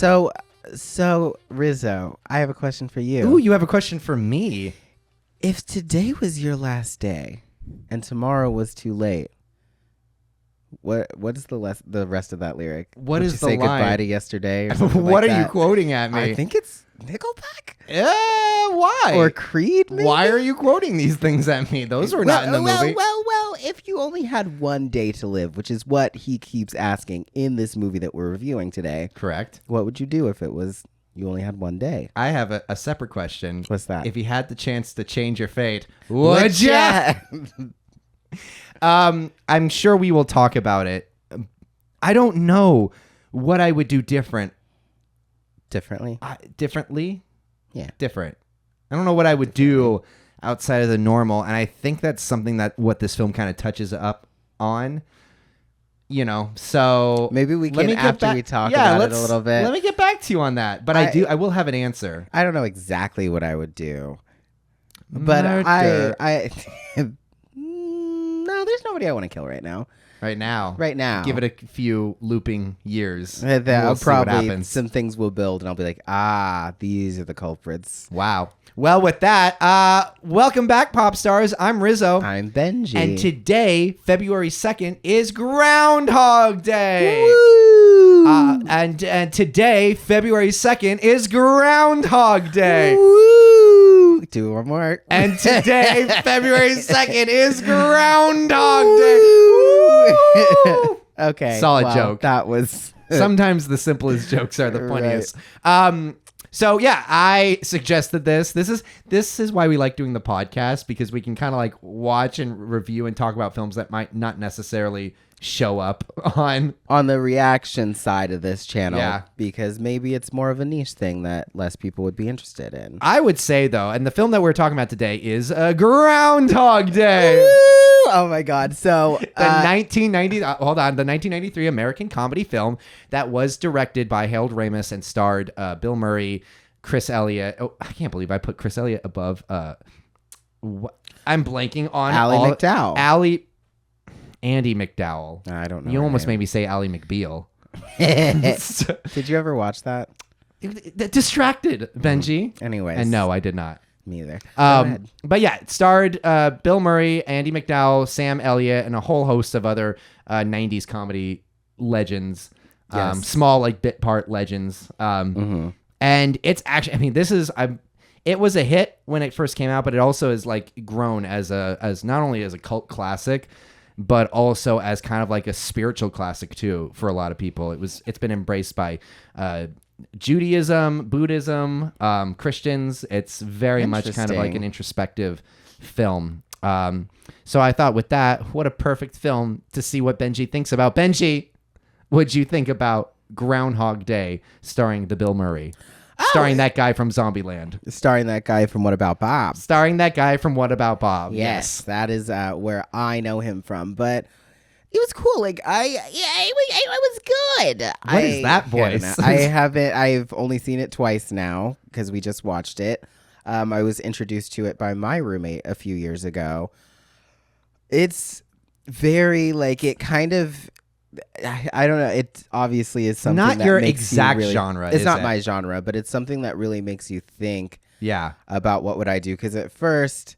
So Rizzo, I have a question for you. Ooh, you have a question for me. If today was your last day and tomorrow was too late, what is the rest of that lyric? What Would is you the say line? goodbye to yesterday or something What like are you that? quoting at me? I think it's Nickelback Why? or Creed. Maybe? Why are you quoting these things at me? Those were not in the movie. Well, if you only had one day to live, which is what he keeps asking in this movie that we're reviewing today. Correct. What would you do if it was you only had one day? I have a separate question. What's that? If you had the chance to change your fate, would ya? I'm sure we will talk about it. I don't know what I would do differently. Yeah. Different. I don't know what I would do outside of the normal, and I think that's something that what this film kind of touches up on. So maybe we can after we talk about it a little bit. Let me get back to you on that. But I will have an answer. I don't know exactly what I would do, but Murder. no, there's nobody I want to kill right now. Right now. Give it a few looping years. I'll we'll see what happens. Some things will build, and I'll be like, these are the culprits. Wow. Well, with that, welcome back, pop stars. I'm Rizzo. I'm Benji. And today, February 2nd, is Groundhog Day. Woo! And today, February 2nd, is Groundhog Day. Woo! Do one more. And today, February 2nd, is Groundhog Day. Woo! Okay. Solid joke. That was... Sometimes the simplest jokes are the funniest. Right. So yeah, I suggested this. This is why we like doing the podcast, because we can kind of like watch and review and talk about films that might not necessarily show up on the reaction side of this channel. Yeah. Because maybe it's more of a niche thing that less people would be interested in. I would say though, and the film that we're talking about today is Groundhog Day. Woo! Oh my God. So the 1993 American comedy film that was directed by Harold Ramis and starred Bill Murray, Chris Elliott. Oh, I can't believe I put Chris Elliott above. I'm blanking on Ally McDowell. Andy McDowell. I don't know. You almost made me say Ally McBeal. Did you ever watch that? Distracted, Benji. Anyways. And no, I did not. Me either. But yeah, it starred Bill Murray, Andy McDowell, Sam Elliott, and a whole host of other 90s comedy legends. Yes. Small, like, bit part legends. And it's actually, it was a hit when it first came out, but it also has, like, grown as not only as a cult classic, but also as kind of like a spiritual classic too for a lot of people. It's been embraced by Judaism, Buddhism, Christians. It's very much kind of like an introspective film. So I thought with that, what a perfect film to see what Benji thinks about. Benji, what'd you think about Groundhog Day starring the Bill Murray? Starring that guy from Zombieland. Starring that guy from What About Bob. Yes. That is where I know him from. But it was cool. Like, it was good. What is that voice? I've only seen it twice now because we just watched it. I was introduced to it by my roommate a few years ago. It's very, like, it kind of... I don't know. It obviously is something not that your makes exact you really, genre. It's not my genre, but it's something that really makes you think. Yeah. About what would I do? Because at first,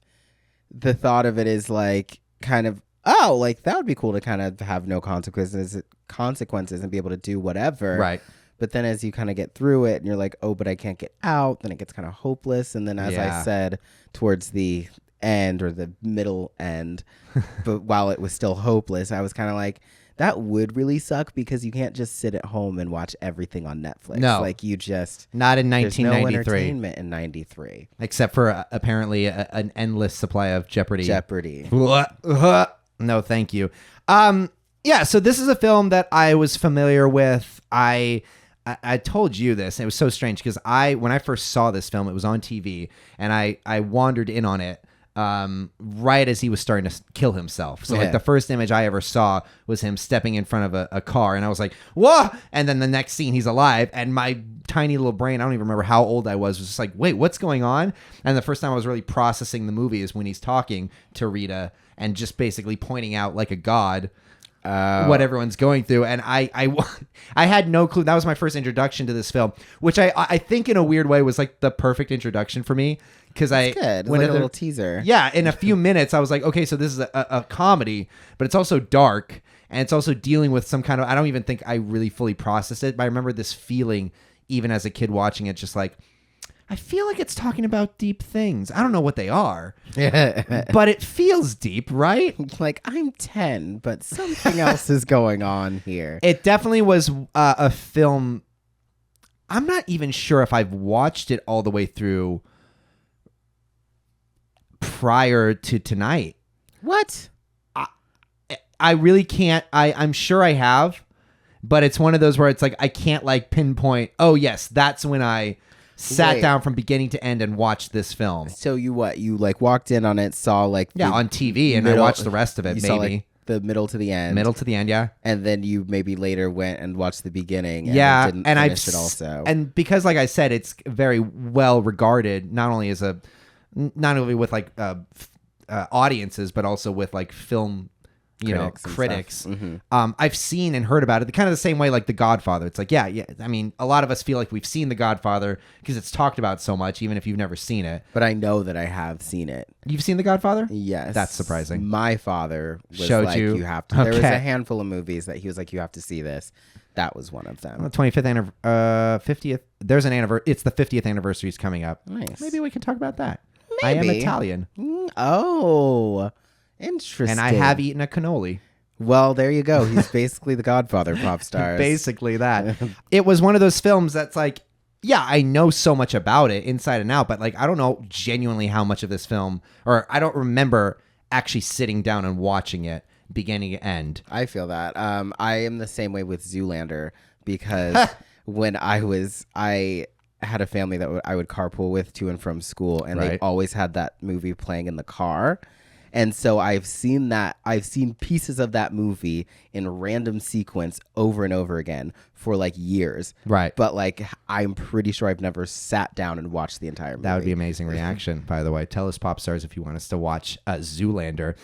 the thought of it is like kind of like that would be cool to kind of have no consequences and be able to do whatever. Right. But then as you kind of get through it and you're like, oh, but I can't get out. Then it gets kind of hopeless. And then as I said, towards the end or the middle end, but while it was still hopeless, I was kind of like, that would really suck because you can't just sit at home and watch everything on Netflix. No. Like you just... Not in 1993. There's no entertainment in 93. Except for apparently an endless supply of Jeopardy. No, thank you. Yeah, so this is a film that I was familiar with. I told you this, and it was so strange because when I first saw this film, it was on TV, and I wandered in on it right as he was starting to kill himself. So like the first image I ever saw was him stepping in front of a car, and I was like, whoa! And then the next scene, he's alive, and my tiny little brain, I don't even remember how old I was just like, wait, what's going on? And the first time I was really processing the movie is when he's talking to Rita and just basically pointing out like a god. what everyone's going through. And I had no clue. That was my first introduction to this film, which I think in a weird way was like the perfect introduction for me. Because good. Like a little teaser. Yeah, in a few minutes, I was like, okay, so this is a comedy, but it's also dark, and it's also dealing with some kind of. I don't even think I really fully processed it, but I remember this feeling, even as a kid watching it, just like I feel like it's talking about deep things. I don't know what they are, but it feels deep, right? Like I'm 10, but something else is going on here. It definitely was a film. I'm not even sure if I've watched it all the way through prior to tonight. What? I really can't. I'm sure I have, but it's one of those where it's like I can't like pinpoint, oh yes, that's when I sat down from beginning to end and watched this film. So you like walked in on it, saw like on TV, and I watched the rest of it. Saw, like, the middle to the end. Yeah. And then you maybe later went and watched the beginning. And and I've it also. And because, like I said, it's very well regarded, not only with like audiences, but also with like film critics. Mm-hmm. I've seen and heard about it kind of the same way like The Godfather. It's like, yeah. I mean, a lot of us feel like we've seen The Godfather because it's talked about so much, even if you've never seen it. But I know that I have seen it. You've seen The Godfather? Yes. That's surprising. My father showed like, you have to. Okay. There was a handful of movies that he was like, you have to see this. That was one of them. 25th 50th. There's an anniversary. It's the 50th anniversary is coming up. Nice. Maybe we can talk about that. Maybe. I am Italian. Oh, interesting. And I have eaten a cannoli. Well, there you go. He's basically the Godfather pop stars. Basically that. It was one of those films that's like, yeah, I know so much about it inside and out, but like I don't know genuinely how much of this film, or I don't remember actually sitting down and watching it beginning to end. I feel that. I am the same way with Zoolander because when I had a family that I would carpool with to and from school, and they always had that movie playing in the car. And so I've seen pieces of that movie in random sequence over and over again for like years. Right. But like, I'm pretty sure I've never sat down and watched the entire movie. That would be amazing reaction, by the way. Tell us, pop stars, if you want us to watch Zoolander.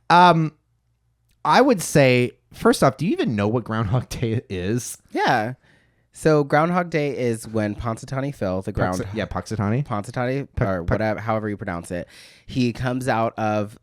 I would say, first off, do you even know what Groundhog Day is? Yeah. So Groundhog Day is when Punxsutawney Phil, the ground, Punxsutawney, or whatever, however you pronounce it, he comes out of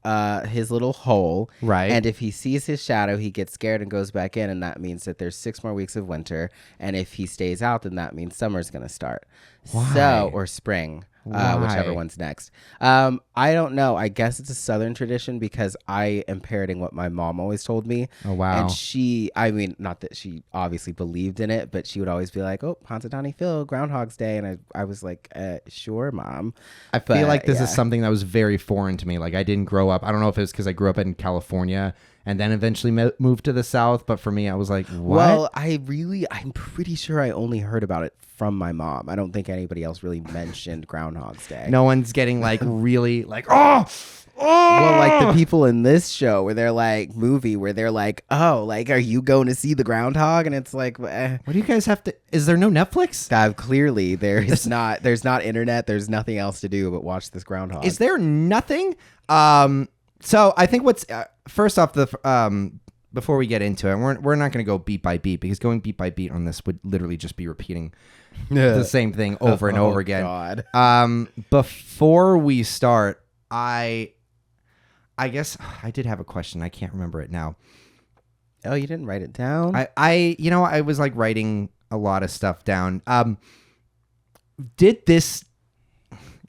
his little hole, right? And if he sees his shadow, he gets scared and goes back in, and that means that there's 6 more weeks of winter. And if he stays out, then that means summer's gonna start. Why? So or spring. Whichever one's next. I don't know. I guess it's a Southern tradition because I am parroting what my mom always told me. Oh, wow. And not that she obviously believed in it, but she would always be like, oh, Punxsutawney Phil, Groundhog's Day. And I was like, sure, Mom. I feel like this is something that was very foreign to me. Like I didn't grow up. I don't know if it was because I grew up in California and then eventually moved to the South. But for me, I was like, what? Well, I'm pretty sure I only heard about it from my mom. I don't think anybody else really mentioned Groundhog's Day. No one's getting like really like, oh. Well, like the people in this show where they're like where they're like, oh, like, are you going to see the groundhog? And it's like, what do you guys have to, is there no Netflix? Clearly there's not internet. There's nothing else to do but watch this groundhog. Is there nothing? So I think what's first off, before we get into it, we're not going to go beat by beat because going beat by beat on this would literally just be repeating the same thing over and over again. God. Before we start, I guess I did have a question. I can't remember it now. Oh, you didn't write it down? I was like writing a lot of stuff down.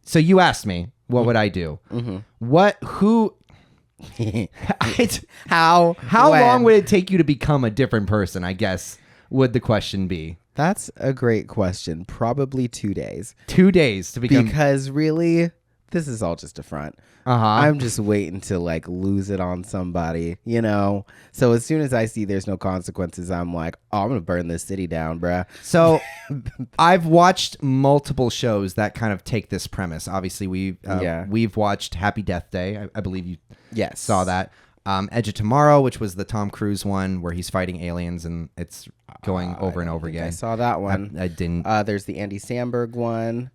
So you asked me, what would I do? Mm-hmm. How long would it take you to become a different person, I guess, would the question be? That's a great question. Probably 2 days. 2 days to become... Because really, this is all just a front. I'm just waiting to like lose it on somebody, you know? So as soon as I see there's no consequences, I'm like, oh, I'm going to burn this city down, bruh. So I've watched multiple shows that kind of take this premise. Obviously, we've watched Happy Death Day. I believe you saw that. Edge of Tomorrow, which was the Tom Cruise one where he's fighting aliens and it's going over and over again. I saw that one. I didn't. There's the Andy Samberg one.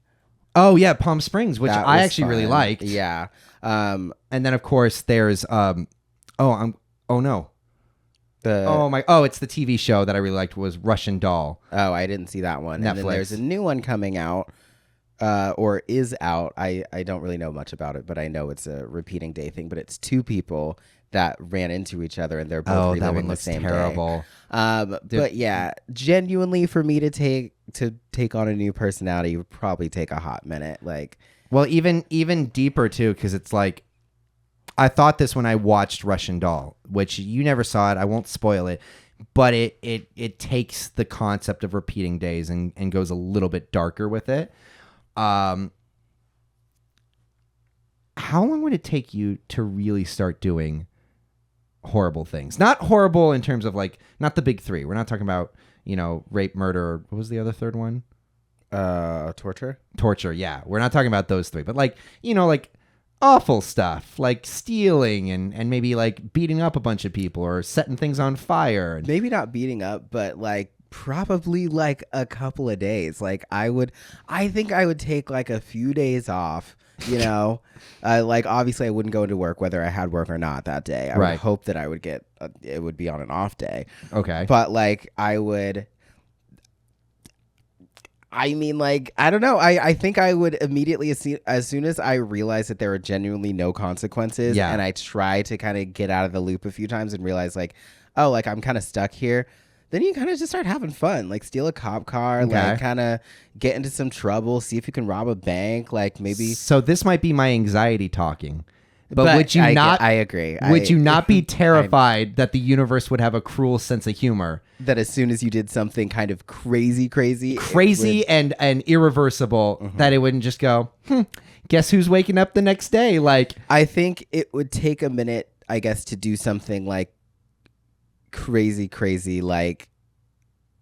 Oh yeah, Palm Springs, which I actually really liked. Yeah. And then of course there's oh no. It's the TV show that I really liked was Russian Doll. Oh, I didn't see that one. Netflix. And then there's a new one coming out, or is out. I don't really know much about it, but I know it's a repeating day thing. But it's two people that ran into each other, and they're both reliving the same terrible. Day. But yeah, genuinely, for me to take on a new personality would probably take a hot minute. Like, well, even deeper too, because it's like, I thought this when I watched Russian Doll, which you never saw it. I won't spoil it, but it takes the concept of repeating days and goes a little bit darker with it. How long would it take you to really start doing horrible things? Not horrible in terms of like, not the big three. We're not talking about, rape, murder. What was the other third one? Torture. Yeah. We're not talking about those three, but like, like awful stuff like stealing and maybe like beating up a bunch of people or setting things on fire. Maybe not beating up, but like probably like a couple of days. Like I think I would take like a few days off. Like obviously I wouldn't go into work whether I had work or not that day. I would hope that I would get it would be on an off day. Okay. But like I don't know. I think I would immediately, as soon as I realized that there were genuinely no consequences, and I try to kind of get out of the loop a few times and realize like, oh, like I'm kind of stuck here. Then you kind of just start having fun, like steal a cop car, like kind of get into some trouble, see if you can rob a bank, like maybe. So this might be my anxiety talking. But would you not? I agree. Would you not be terrified that the universe would have a cruel sense of humor? That as soon as you did something kind of crazy and irreversible, that it wouldn't just go, guess who's waking up the next day? Like, I think it would take a minute, I guess, to do something like crazy. Like,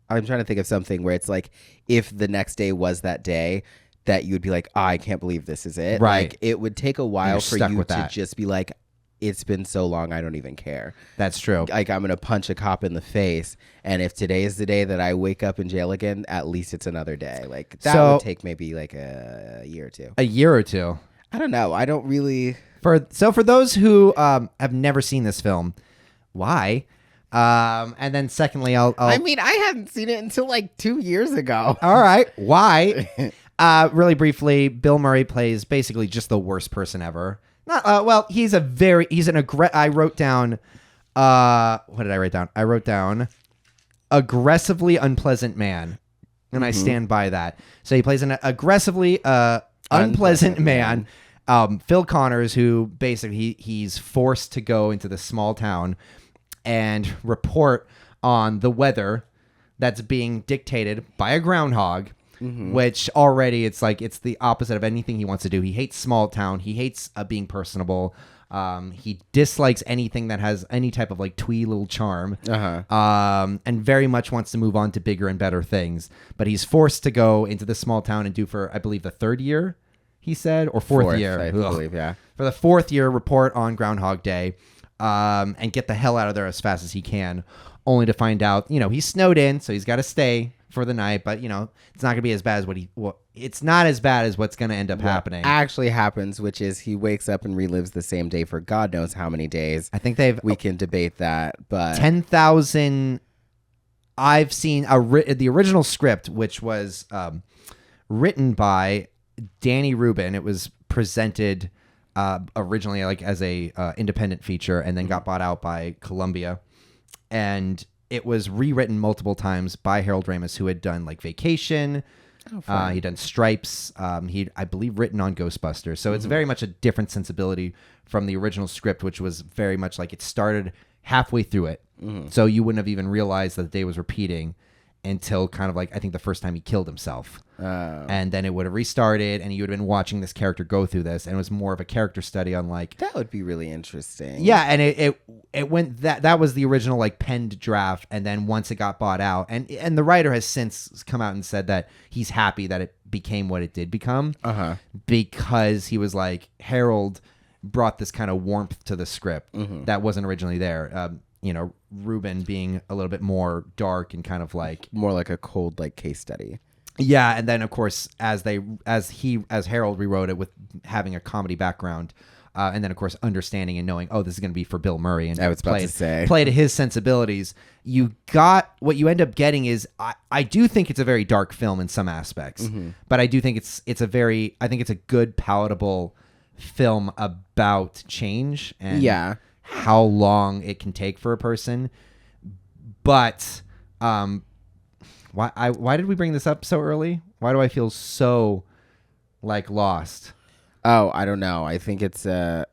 I'm trying to think of something where it's like, if the next day was that day, that you would be like, oh, I can't believe this is it. Right. Like, it would take a while for you to just be like, it's been so long, I don't even care. That's true. Like, I'm going to punch a cop in the face. And if today is the day that I wake up in jail again, at least it's another day. Like, that would take maybe like a year or two. A year or two. I don't know. I don't really. For those who have never seen this film, why? And then secondly, I mean, I hadn't seen it until like 2 years ago. All right. Why? Really briefly, Bill Murray plays basically just the worst person ever. Not well, I wrote down what did I write down? I wrote down aggressively unpleasant man. And I stand by that. So he plays an aggressively unpleasant man. Phil Connors, who basically he's forced to go into the small town and report on the weather that's being dictated by a groundhog. Which already it's the opposite of anything he wants to do. He hates small town. He hates being personable. He dislikes anything that has any type of like twee little charm. And very much wants to move on to bigger and better things. But he's forced to go into the small town and do for, I believe, the third year, he said, or fourth year. I believe, yeah. For the fourth year, report on Groundhog Day and get the hell out of there as fast as he can, only to find out, he's snowed in, so he's got to stay for the night, but it's not gonna be as bad as it's not as bad as what's gonna end up happening. Actually happens, which is he wakes up and relives the same day for God knows how many days. I think we can debate that, but 10,000. I've seen the original script, which was written by Danny Rubin. It was presented originally like as a independent feature, and then got bought out by Columbia, and it was rewritten multiple times by Harold Ramis, who had done like Vacation. He'd done Stripes. He'd, I believe, written on Ghostbusters. So it's very much a different sensibility from the original script, which was very much like it started halfway through it. So you wouldn't have even realized that the day was repeating until kind of like, I think the first time he killed himself. And then it would have restarted, and you would have been watching this character go through this, and it was more of a character study on like... That would be really interesting. Yeah, and it went... That was the original like penned draft, and then once it got bought out, and the writer has since come out and said that he's happy that it became what it did become, because he was like, Harold brought this kind of warmth to the script that wasn't originally there. Reuben being a little bit more dark and kind of like... More like a cold like case study. Yeah, and then of course as Harold rewrote it with having a comedy background, And then, of course, understanding and knowing, oh, this is going to be for Bill Murray and I was about to say. play to his sensibilities. You got what you end up getting is I do think it's a very dark film in some aspects, but I do think it's a good palatable film about change and how long it can take for a person. But why did we bring this up so early? Why do I feel so like lost? Oh, I don't know. I think it's a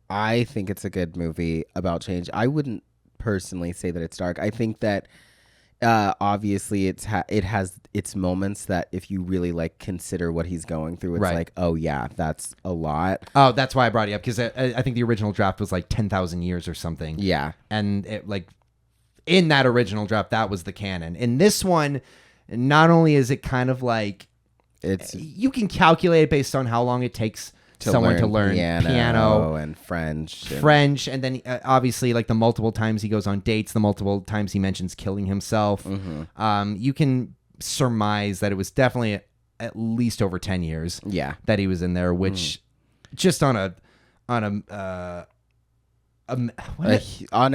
good movie about change. I wouldn't personally say that it's dark. I think that obviously it has its moments that if you really like consider what he's going through, it's like, oh yeah, that's a lot. Oh, that's why I brought it up, because I think the original draft was like 10,000 years or something. Yeah, and it, like in that original draft, that was the canon. In this one, not only is it kind of like you can calculate it based on how long it takes someone to learn piano and French, and then obviously like the multiple times he goes on dates, the multiple times he mentions killing himself. You can surmise that it was definitely at least over 10 years that he was in there, which just on a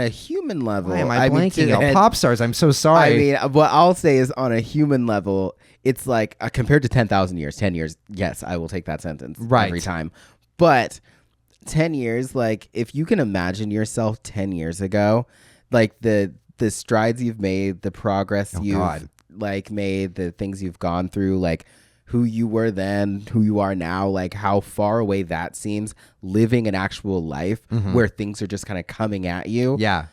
human level. Why am I blanking out? Pop stars. I'm so sorry. I mean, what I'll say is on a human level, it's like compared to 10,000 years, 10 years. Yes, I will take that sentence every time. But 10 years, like if you can imagine yourself 10 years ago, like the strides you've made, the progress you've like made, the things you've gone through, like who you were then, who you are now, like how far away that seems, living an actual life where things are just kind of coming at you. Yeah.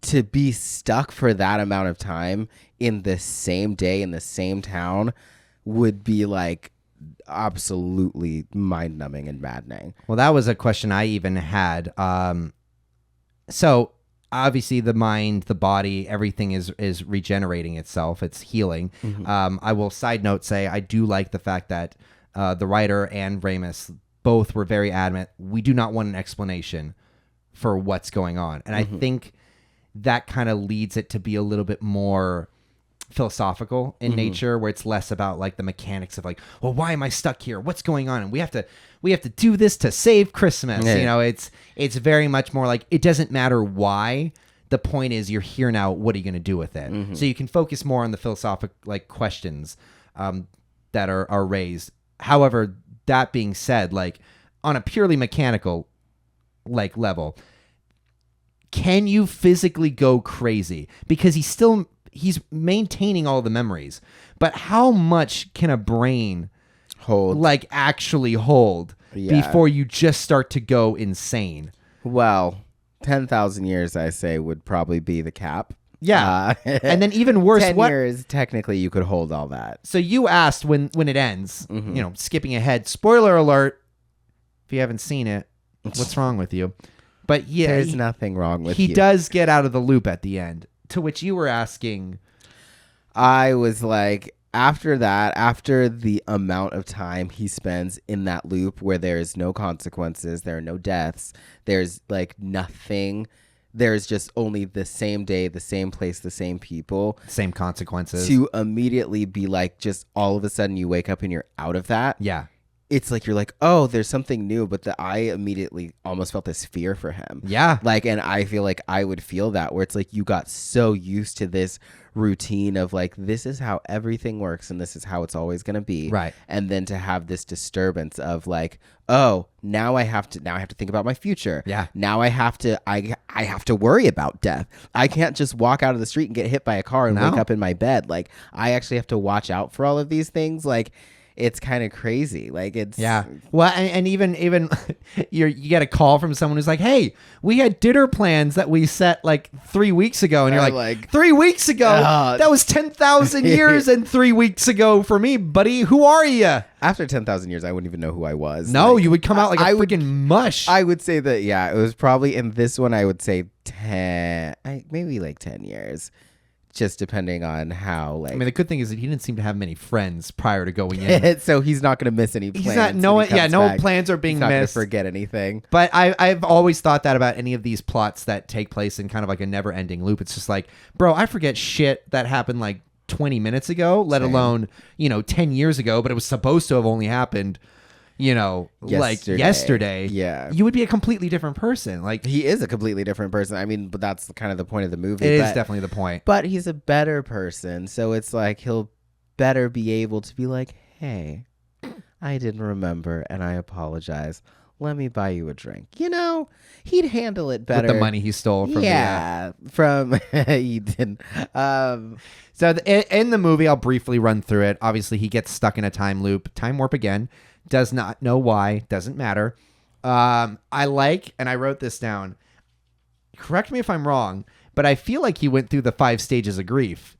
To be stuck for that amount of time in the same day in the same town would be like absolutely mind-numbing and maddening. Well, that was a question I even had. So obviously the mind, the body, everything is regenerating itself. It's healing. I will side note say I do like the fact that the writer and Ramis both were very adamant. We do not want an explanation for what's going on. And I think that kind of leads it to be a little bit more philosophical in nature, where it's less about like the mechanics of like, well, why am I stuck here? What's going on? And we have to do this to save Christmas. You know, it's very much more like it doesn't matter why. The point is you're here now. What are you going to do with it? So you can focus more on the philosophical like questions that are raised. However, that being said, like on a purely mechanical like level, can you physically go crazy? Because he's maintaining all the memories, but how much can a brain actually hold before you just start to go insane? Well, 10,000 years, I say, would probably be the cap. Yeah. And then even worse, 10 years, technically you could hold all that. So you asked when it ends, you know, skipping ahead, spoiler alert, if you haven't seen it, what's wrong with you? But yeah, there's nothing wrong with you. He does get out of the loop at the end, to which you were asking. I was like, after that, after the amount of time he spends in that loop where there's no consequences, there are no deaths, there's like nothing, there's just only the same day, the same place, the same people. Same consequences. To immediately be like, just all of a sudden you wake up and you're out of that. Yeah. It's like you're like, oh, there's something new, but I immediately almost felt this fear for him. Yeah. Like, and I feel like I would feel that, where it's like you got so used to this routine of like, this is how everything works and this is how it's always going to be. Right. And then to have this disturbance of like, oh, now I have to think about my future. Yeah. Now I have to worry about death. I can't just walk out of the street and get hit by a car and wake up in my bed. Like, I actually have to watch out for all of these things. Like, it's kind of crazy. Like, it's well, and even you get a call from someone who's like, hey, we had dinner plans that we set like 3 weeks ago, and you're like 3 weeks ago, that was 10,000 years and 3 weeks ago for me, buddy. Who are you? After 10,000 years, I wouldn't even know who I was. No, like, you would come out like a freaking mush. I would say that, it was probably in this one, I would say 10, maybe like 10 years. Just depending on how, like... I mean, the good thing is that he didn't seem to have many friends prior to going in. So he's not going to miss any plans. He's not, no plans are being missed. He's not going to forget anything. But I've always thought that about any of these plots that take place in kind of like a never-ending loop. It's just like, bro, I forget shit that happened like 20 minutes ago, let alone, 10 years ago, but it was supposed to have only happened, like yesterday, you would be a completely different person. Like, he is a completely different person. I mean, but that's kind of the point of the movie. It is definitely the point. But he's a better person. So it's like he'll better be able to be like, hey, I didn't remember and I apologize. Let me buy you a drink. He'd handle it better. With the money he stole from he didn't. So in the movie, I'll briefly run through it. Obviously, he gets stuck in a time warp again. Does not know why. Doesn't matter. And I wrote this down. Correct me if I'm wrong, but I feel like he went through the 5 stages of grief.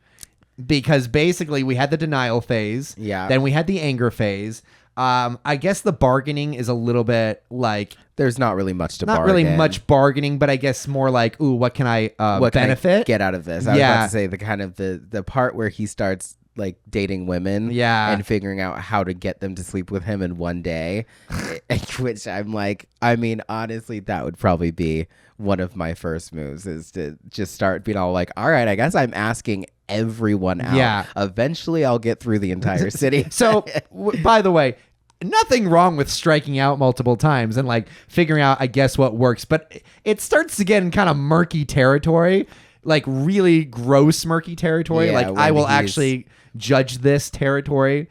Because basically we had the denial phase. Yeah. Then we had the anger phase. I guess the bargaining is a little bit like... There's not really much to bargain. Not really much bargaining, but I guess more like, ooh, what can I benefit? Can I get out of this? I was about to say the kind of the part where he starts like dating women and figuring out how to get them to sleep with him in one day, which I'm like, I mean, honestly, that would probably be one of my first moves, is to just start being all like, all right, I guess I'm asking everyone out. Yeah. Eventually I'll get through the entire city. So, by the way, nothing wrong with striking out multiple times and like figuring out, I guess, what works, but it starts to get in kind of murky territory, like really gross murky territory. Yeah, like I will actually judge this territory.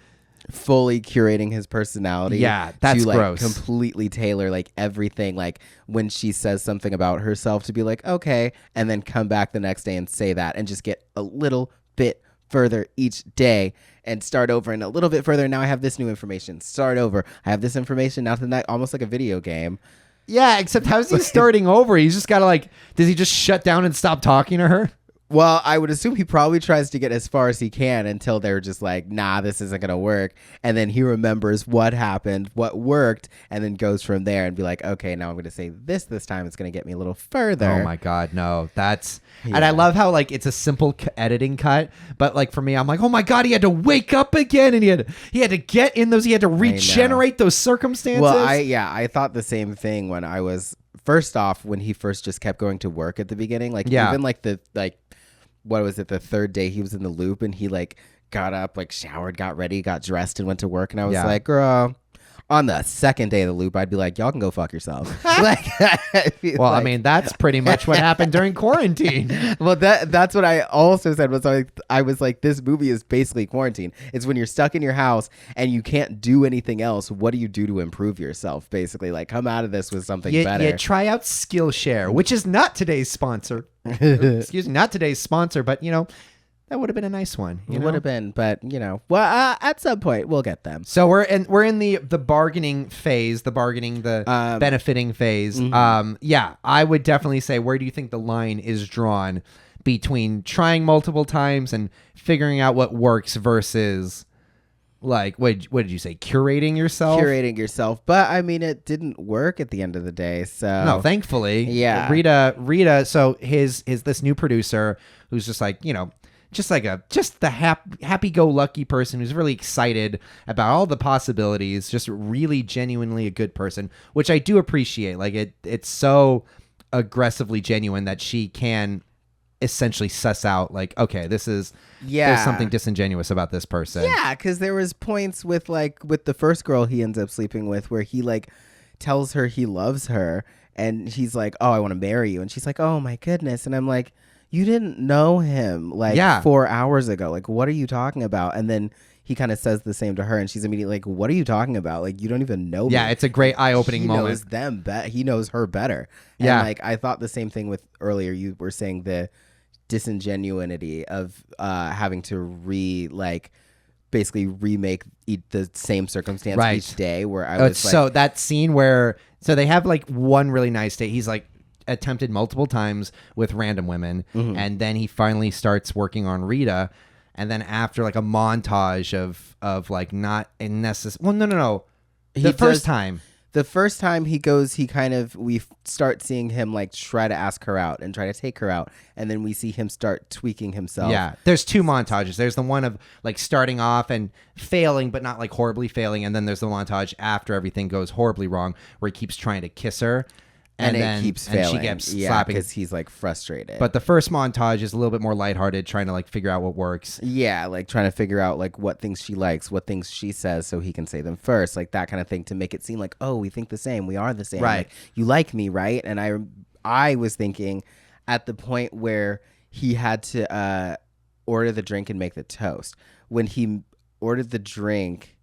Fully curating his personality. Yeah, that's to, like, gross. Completely tailor like everything. Like when she says something about herself to be like, okay, and then come back the next day and say that and just get a little bit further each day and start over and a little bit further. Now I have this new information. Start over. I have this information. Now tonight, almost like a video game. Yeah, except how's he starting over? He's just got to like, does he just shut down and stop talking to her? Well, I would assume he probably tries to get as far as he can until they're just like, nah, this isn't going to work. And then he remembers what happened, what worked, and then goes from there and be like, okay, now I'm going to say this time. It's going to get me a little further. Oh, my God. No, that's... Yeah. And I love how like it's a simple editing cut. But like for me, I'm like, oh, my God, he had to wake up again. And he had to get in those. He had to regenerate those circumstances. Well, I thought the same thing when I was... First off, when he first just kept going to work at the beginning. Like even like what was it, the third day he was in the loop and he like got up, like showered, got ready, got dressed and went to work. And I was like, girl, on the second day of the loop, I'd be like, y'all can go fuck yourself. I mean, that's pretty much what happened during quarantine. Well, that's what I also said was I was like, this movie is basically quarantine. It's when you're stuck in your house and you can't do anything else. What do you do to improve yourself? Basically, like come out of this with something better. Yeah, try out Skillshare, which is not today's sponsor. Excuse me, not today's sponsor, but that would have been a nice one. It would have been, but well, at some point we'll get them. So we're in the bargaining phase, the benefiting phase. Mm-hmm. Yeah, I would definitely say, where do you think the line is drawn between trying multiple times and figuring out what works versus like what did you say, curating yourself? But I mean, it didn't work at the end of the day. So no, thankfully, yeah. Rita. So his this new producer who's just like just the happy-go-lucky person who's really excited about all the possibilities, just really genuinely a good person, which I do appreciate. Like it's so aggressively genuine that she can essentially suss out like, okay, there's something disingenuous about this person. Yeah, because there was points with the first girl he ends up sleeping with where he like tells her he loves her and he's like, oh, I want to marry you. And she's like, oh my goodness. And I'm like, you didn't know him 4 hours ago. Like, what are you talking about? And then he kind of says the same to her, and she's immediately like, what are you talking about? Like, you don't even know me. Yeah, it's a great eye-opening moment. He knows her better. Yeah. And like, I thought the same thing with earlier. You were saying the disingenuity of having to basically remake the same circumstance each day, where I was so that scene where they have like one really nice day. He's like attempted multiple times with random women, mm-hmm. and then he finally starts working on Rita, and then after like a montage of like not necessary. Well, no. The first time he goes, we start seeing him like try to ask her out and try to take her out, and then we see him start tweaking himself. Yeah, there's two montages. There's the one of like starting off and failing, but not like horribly failing, and then there's the montage after everything goes horribly wrong where he keeps trying to kiss her. And it keeps failing. And she keeps slapping. Because he's like frustrated. But the first montage is a little bit more lighthearted, trying to like figure out what works. Yeah, like trying to figure out like what things she likes, what things she says, so he can say them first, like that kind of thing, to make it seem like, oh, we think the same, we are the same, right? Like, you like me, right? And I was thinking at the point where he had to order the drink and make the toast. When he ordered the drink,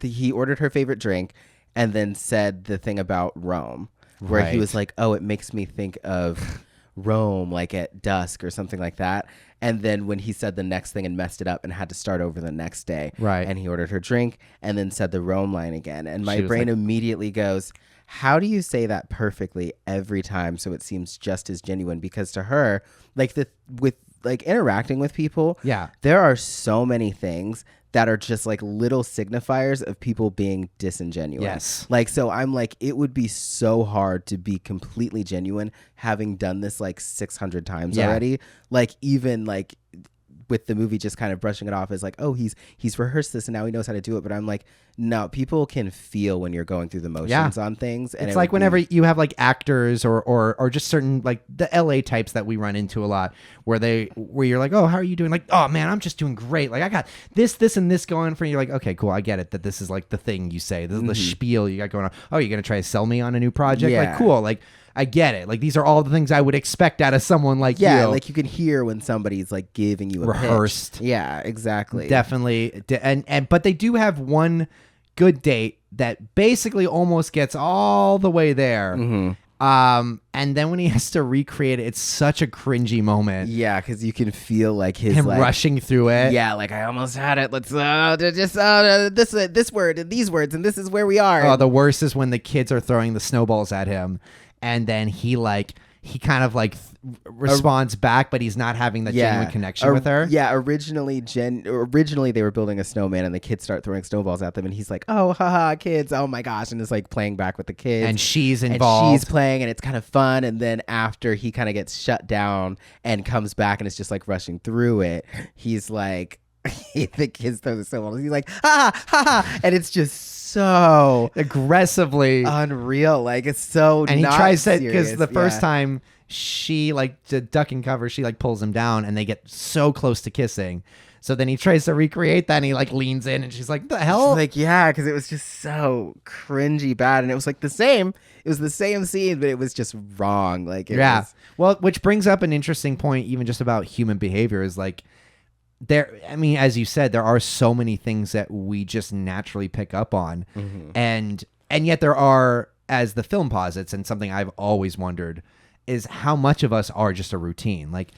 he ordered her favorite drink, and then said the thing about Rome. Where he was like, oh, it makes me think of Rome, like at dusk or something like that. And then when he said the next thing and messed it up and had to start over the next day. Right. And he ordered her drink and then said the Rome line again. And my brain immediately goes, how do you say that perfectly every time so it seems just as genuine? Because to her, like with interacting with people, there are so many things that are just like little signifiers of people being disingenuous. Yes. Like, so I'm like, it would be so hard to be completely genuine having done this like 600 times already. Like, even like with the movie just kind of brushing it off as like, oh, he's rehearsed this and now he knows how to do it. But I'm like, no, people can feel when you're going through the motions on things. And it's like whenever you have like actors or just certain like the LA types that we run into a lot where you're like, oh, how are you doing? Like, oh man, I'm just doing great. Like I got this and this going for you. You're like, okay, cool. I get it that this is like the thing you say. This is the spiel you got going on. Oh, you're going to try to sell me on a new project? Yeah. Like, cool. Like, I get it. Like, these are all the things I would expect out of someone like you. Yeah, like you can hear when somebody's like giving you a rehearsed. Pitch. Yeah, exactly. Definitely. But they do have one good date that basically almost gets all the way there. And then when he has to recreate it, it's such a cringy moment. Yeah, because you can feel like him like, rushing through it. Yeah, like I almost had it. Let's just this word and these words and this is where we are. Oh, the worst is when the kids are throwing the snowballs at him, and then he kind of like responds back, but he's not having that genuine connection with her. Yeah, originally they were building a snowman and the kids start throwing snowballs at them and he's like, oh, haha, kids, oh my gosh, and is like playing back with the kids. And she's involved. And she's playing and it's kind of fun. And then after he kind of gets shut down and comes back and it's just like rushing through it, he's like, the kids throw the snowballs. He's like, ha ha ha, and it's just so aggressively unreal. Like it's so. And he tries that because the first time she like to duck and cover, she like pulls him down and they get so close to kissing. So then he tries to recreate that and he like leans in and she's like, the hell? She's like, yeah, because it was just so cringy bad. And it was like the same. It was the same scene, but it was just wrong. Like, it was... Well, which brings up an interesting point, even just about human behavior is like, I mean, as you said, there are so many things that we just naturally pick up on. And yet there are, as the film posits, and something I've always wondered is how much of us are just a routine. Like,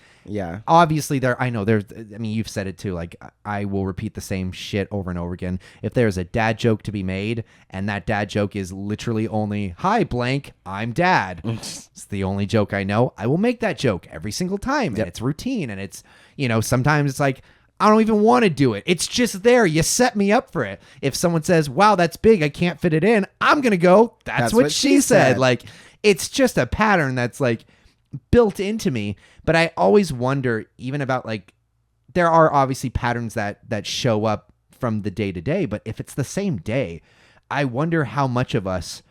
obviously I mean, you've said it too. Like, I will repeat the same shit over and over again. If there's a dad joke to be made and that dad joke is literally only, hi blank, I'm dad. It's the only joke I know. I will make that joke every single time. And it's routine. And it's, sometimes it's like, I don't even want to do it. It's just there. You set me up for it. If someone says, wow, that's big, I can't fit it in, I'm going to go, that's what she said. Like, it's just a pattern that's like built into me. But I always wonder, even about like, there are obviously patterns that show up from the day to day, but if it's the same day, I wonder how much of us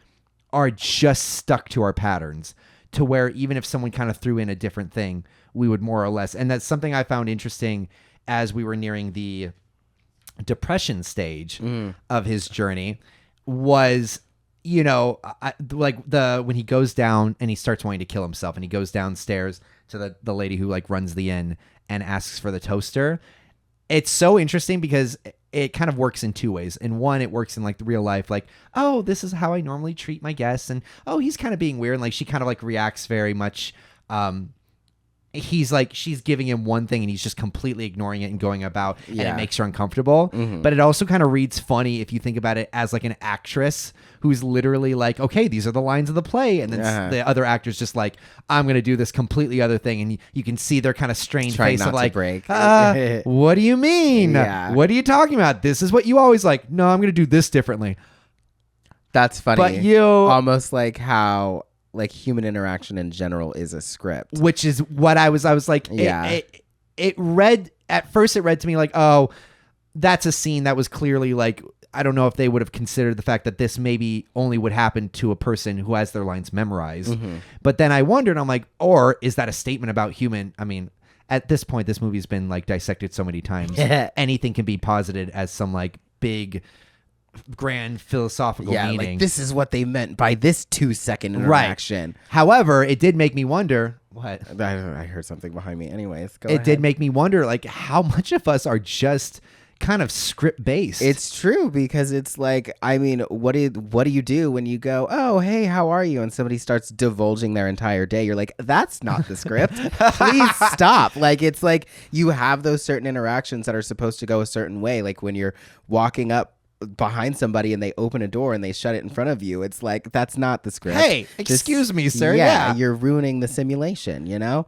are just stuck to our patterns, to where even if someone kind of threw in a different thing, we would more or less. And that's something I found interesting as we were nearing the depression stage of his journey was, when he goes down and he starts wanting to kill himself and he goes downstairs to the lady who like runs the inn and asks for the toaster. It's so interesting because it kind of works in two ways. In one, it works in like the real life, like, oh, this is how I normally treat my guests. And, oh, he's kind of being weird. And like, she kind of like reacts very much, he's like, she's giving him one thing and he's just completely ignoring it and going about, and it makes her uncomfortable. But it also kind of reads funny if you think about it as like an actress who's literally like, okay, these are the lines of the play. And then the other actor's just like, I'm going to do this completely other thing. And you can see their kind of strained face of like, what do you mean? What are you talking about? This is what you always like. No, I'm going to do this differently. That's funny. But you almost like how like human interaction in general is a script, which is what I was like, it read at first, it read to me like, oh, that's a scene that was clearly like, I don't know if they would have considered the fact that this maybe only would happen to a person who has their lines memorized. But then I wondered, I'm like, or is that a statement about human? I mean, at this point, this movie's been like dissected so many times. Anything can be posited as some like big, grand philosophical meaning. Like this is what they meant by this 2-second interaction. Right. However, it did make me wonder. What? I heard something behind me. Anyways, go ahead. It did make me wonder, like, how much of us are just kind of script based. It's true, because it's like, I mean, what do you do when you go, oh, hey, how are you? And somebody starts divulging their entire day. You're like, that's not the script. Please stop. Like, it's like you have those certain interactions that are supposed to go a certain way. Like when you're walking up behind somebody and they open a door and they shut it in front of you. It's like, that's not the script. Hey, excuse me, sir. Yeah, you're ruining the simulation, you know?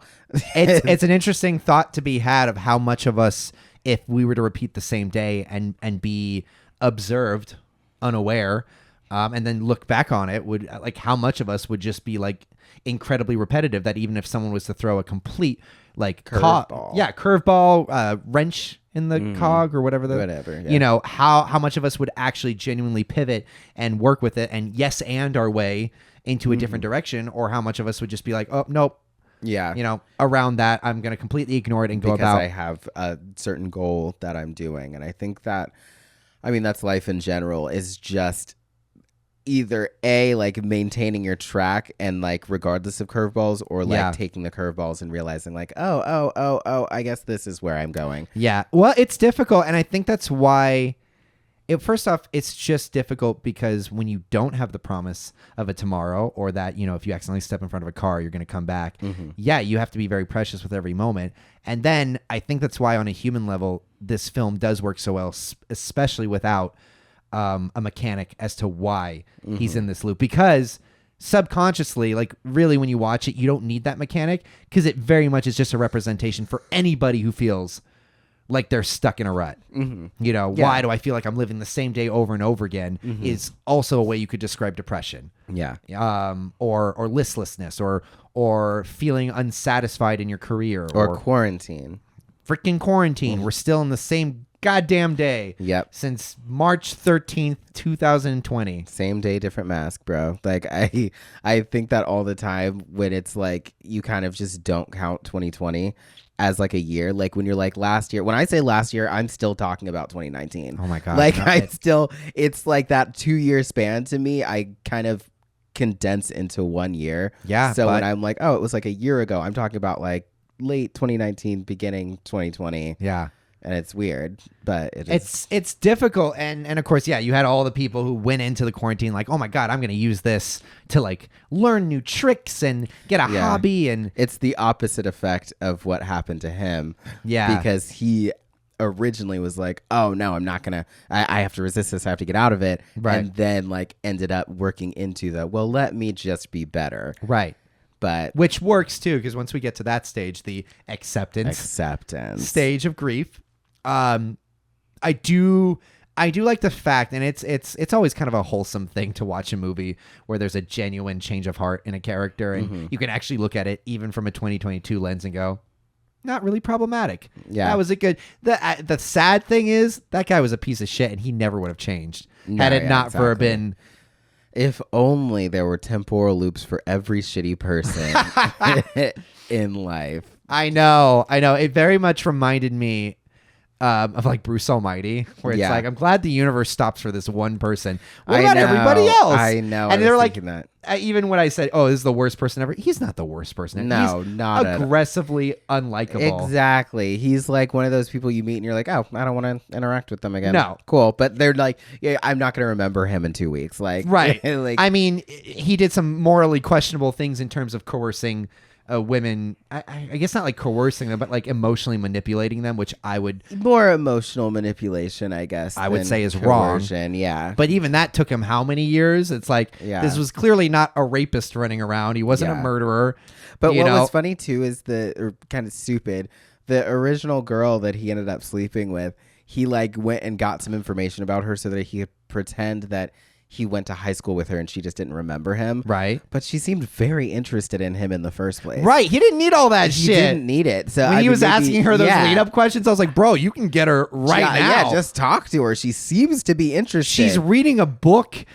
It's an interesting thought to be had of how much of us, if we were to repeat the same day and be observed, unaware, and then look back on it, would like how much of us would just be like incredibly repetitive, that even if someone was to throw a complete like curveball, wrench in the cog or whatever, you know, how much of us would actually genuinely pivot and work with it and yes and our way into a different direction, or how much of us would just be like, oh nope. Yeah. You know, around that, I'm going to completely ignore it and go about. Because I have a certain goal that I'm doing. And I think that, I mean, that's life in general, is just either A, like maintaining your track and like regardless of curveballs, or like taking the curveballs and realizing like, oh, I guess this is where I'm going. Yeah. Well, it's difficult. And I think that's why. First off, it's just difficult because when you don't have the promise of a tomorrow, or that, you know, if you accidentally step in front of a car, you're going to come back. You have to be very precious with every moment. And then I think that's why on a human level, this film does work so well, especially without a mechanic as to why he's in this loop. Because subconsciously, like really when you watch it, you don't need that mechanic, because it very much is just a representation for anybody who feels like they're stuck in a rut. You know, why do I feel like I'm living the same day over and over again is also a way you could describe depression. Or listlessness, or feeling unsatisfied in your career, or quarantine. Freaking quarantine. We're still in the same goddamn day. Since March 13th, 2020. Same day, different mask, bro. Like I think that all the time, when it's like you kind of just don't count 2020 as like a year. Like when you're like last year, when I say last year, I'm still talking about 2019. Oh my God. Like it's like that 2-year span to me, I kind of condense into 1 year. So when I'm like, oh, it was like a year ago, I'm talking about like late 2019, beginning 2020. And it's weird, but it's difficult. And of course, you had all the people who went into the quarantine like, oh my God, I'm going to use this to like learn new tricks and get a hobby. And it's the opposite effect of what happened to him. Because he originally was like, oh no, I'm not going to, I have to resist this. I have to get out of it. And then like ended up working into the, well, let me just be better. But which works too, because once we get to that stage, the acceptance stage of grief, I do like the fact, and it's always kind of a wholesome thing to watch a movie where there's a genuine change of heart in a character, and you can actually look at it even from a 2022 lens and go, not really problematic. That was a good. The sad thing is that guy was a piece of shit, and he never would have changed had it not for been. If only there were temporal loops for every shitty person in life. I know. It very much reminded me of like Bruce Almighty, where it's like, I'm glad the universe stops for this one person. What about everybody else? I know. And they're like, that. Even when I said, oh, this is the worst person ever, he's not the worst person. No, he's not aggressively unlikable. Exactly. He's like one of those people you meet and you're like, oh, I don't want to interact with them again. No. Cool. But they're like, yeah, I'm not going to remember him in 2 weeks. Like, like, I mean, he did some morally questionable things in terms of coercing women. I guess not like coercing them, but like emotionally manipulating them, which I would more emotional manipulation, I guess. I would say is coercion. Wrong. But even that took him how many years? It's like this was clearly not a rapist running around. He wasn't a murderer. But what was funny too is kind of stupid. The original girl that he ended up sleeping with, he like went and got some information about her so that he could pretend that he went to high school with her and she just didn't remember him. Right. But she seemed very interested in him in the first place. Right. He didn't need all that He shit. didn't need it. So when he was asking her those lead-up questions, I was like, bro, you can get her right now. Yeah, just talk to her. She seems to be interested. She's reading a book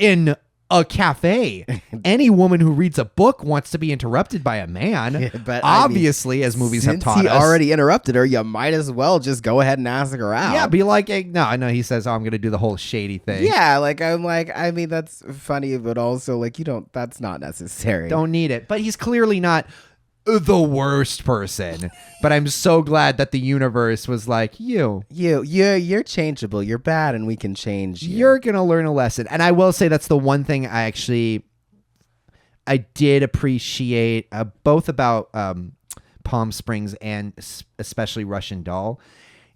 in a cafe. Any woman who reads a book wants to be interrupted by a man. Yeah, but obviously, as movies have taught us. Since he already interrupted her, you might as well just go ahead and ask her out. Yeah, be like, hey, no, he says, oh, I'm going to do the whole shady thing. Yeah, I mean, that's funny, but also, like, that's not necessary. Don't need it. But he's clearly not the worst person. But I'm so glad that the universe was like, you're changeable. You're bad, and we can change you. You're gonna learn a lesson. And I will say that's the one thing I did appreciate both about Palm Springs and especially Russian Doll.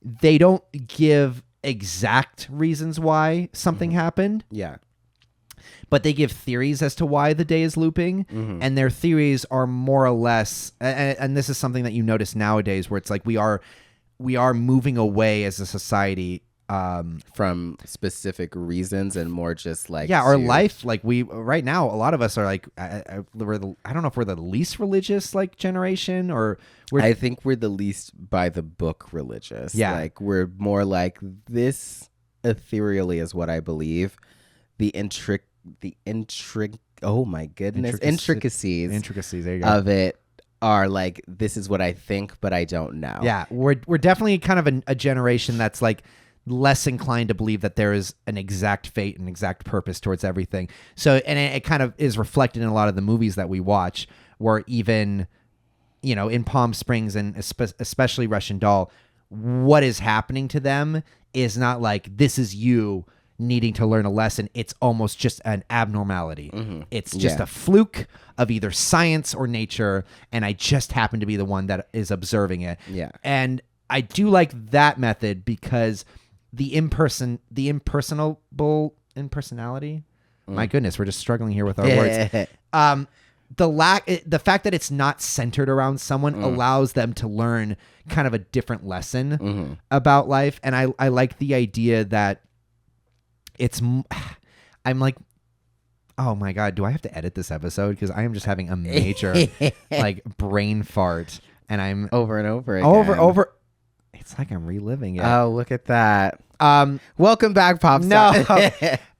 They don't give exact reasons why something happened. Yeah. But they give theories as to why the day is looping, and their theories are more or less, and this is something that you notice nowadays, where it's like we are moving away as a society from specific reasons and more just like our life. Like right now, a lot of us are like I don't know if we're the least religious like generation, or I think we're the least by the book religious. Yeah, like we're more like this ethereally is what I believe. Oh my goodness, intricacies there you go. Of it are like, this is what I think, but I don't know. Yeah, we're definitely kind of a generation that's like less inclined to believe that there is an exact fate and exact purpose towards everything. So, and it kind of is reflected in a lot of the movies that we watch, where even, in Palm Springs and especially Russian Doll, what is happening to them is not like, this is you needing to learn a lesson. It's almost just an abnormality. It's just a fluke of either science or nature, and I just happen to be the one that is observing it. Yeah. And I do like that method because the impersonality. My goodness, we're just struggling here with our words. The fact that it's not centered around someone allows them to learn kind of a different lesson about life, and I like the idea that I'm like, oh my God, do I have to edit this episode? Because I am just having a major like brain fart, and I'm over and over again. It's like I'm reliving it. Oh, look at that. Welcome back, Pop. No,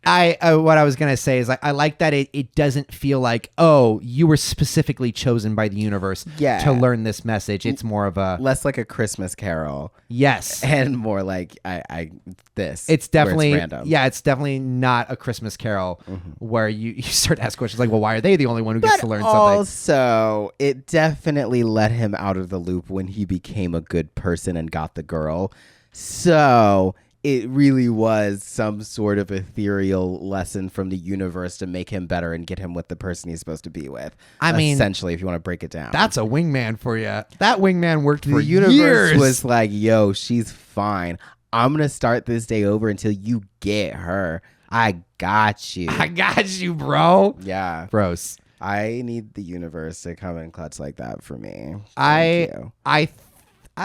what I was gonna say is I like that it doesn't feel like, oh, you were specifically chosen by the universe to learn this message. It's more of a less like a Christmas Carol. Yes, and more like this. It's definitely it's random. Yeah, it's definitely not a Christmas Carol where you start to ask questions like, well, why are they the only one who gets to learn something? Also, it definitely let him out of the loop when he became a good person and got the girl. So it really was some sort of ethereal lesson from the universe to make him better and get him with the person he's supposed to be with. I mean, essentially, if you want to break it down. That's a wingman for you. That wingman worked for the universe years. Was like, yo, she's fine. I'm going to start this day over until you get her. I got you. I got you, bro. Yeah. Gross. I need the universe to come and clutch like that for me.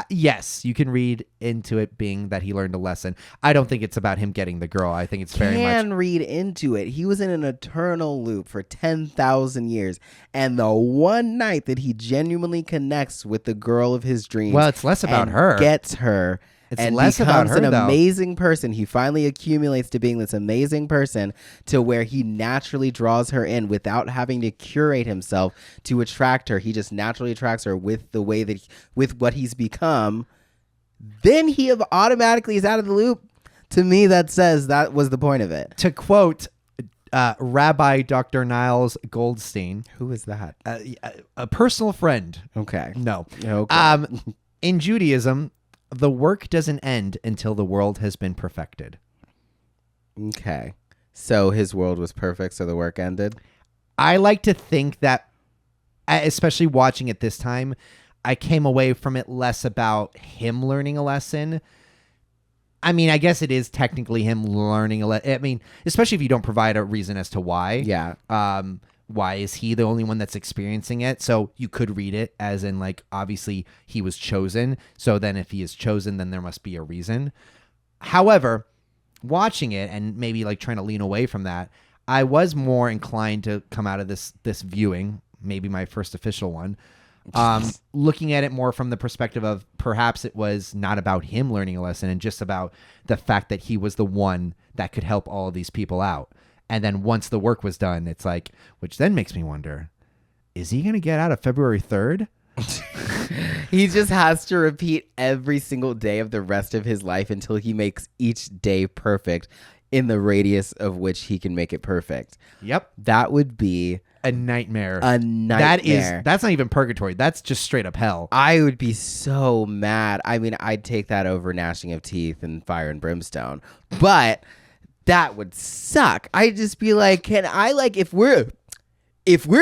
Yes, you can read into it being that he learned a lesson. I don't think it's about him getting the girl. I think it's very much... Can read into it. He was in an eternal loop for 10,000 years. And the one night that he genuinely connects with the girl of his dreams... Well, it's less about her. Gets her... It's and less about her, an amazing person. He finally accumulates to being this amazing person to where he naturally draws her in without having to curate himself to attract her. He just naturally attracts her with the way that with what he's become. Then he automatically is out of the loop. To me, that says that was the point of it. To quote Rabbi Dr. Niles Goldstein. Who is that? A personal friend. Okay. No. Okay. In Judaism, the work doesn't end until the world has been perfected. Okay. So his world was perfect, so the work ended? I like to think that, especially watching it this time, I came away from it less about him learning a lesson. I mean, I guess it is technically him learning a lesson. I mean, especially if you don't provide a reason as to why. Yeah. Why is he the only one that's experiencing it? So you could read it as in, like, obviously he was chosen. So then if he is chosen, then there must be a reason. However, watching it and maybe like trying to lean away from that, I was more inclined to come out of this viewing, maybe my first official one, looking at it more from the perspective of perhaps it was not about him learning a lesson and just about the fact that he was the one that could help all of these people out. And then once the work was done, it's like, which then makes me wonder, is he going to get out of February 3rd? He just has to repeat every single day of the rest of his life until he makes each day perfect in the radius of which he can make it perfect. Yep. That would be a nightmare. A nightmare. That's not even purgatory. That's just straight up hell. I would be so mad. I mean, I'd take that over gnashing of teeth and fire and brimstone. But that would suck. I'd just be like, can I, like, if we're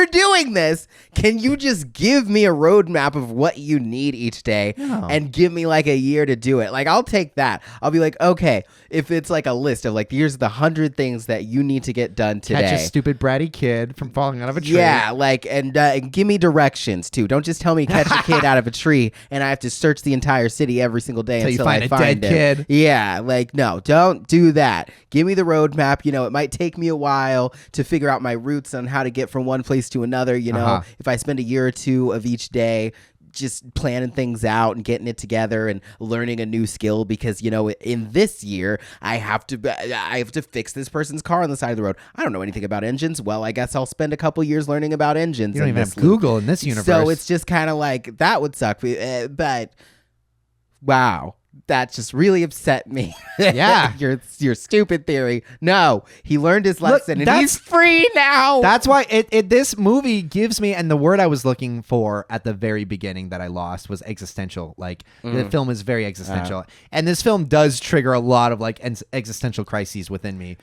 doing this, can you just give me a roadmap of what you need each day and give me like a year to do it? Like, I'll take that. I'll be like, okay, if it's like a list of like, here's the 100 things that you need to get done today. Catch a stupid bratty kid from falling out of a tree. Yeah, like, and give me directions too. Don't just tell me to catch a kid out of a tree and I have to search the entire city every single day until you find I a find dead him. kid. Yeah, like, no, don't do that. Give me the roadmap. You know, it might take me a while to figure out my routes on how to get from one place to another. You know, if I spend a year or two of each day just planning things out and getting it together and learning a new skill, because, you know, in this year I have to fix this person's car on the side of the road. I don't know anything about engines. Well, I guess I'll spend a couple years learning about engines. You don't even have Google in this universe. So it's just kind of like, that would suck. But wow, that just really upset me. Yeah. your stupid theory. No, he learned his lesson and he's free now. That's why this movie gives me, and the word I was looking for at the very beginning that I lost was existential. Like, the film is very existential. And this film does trigger a lot of like existential crises within me.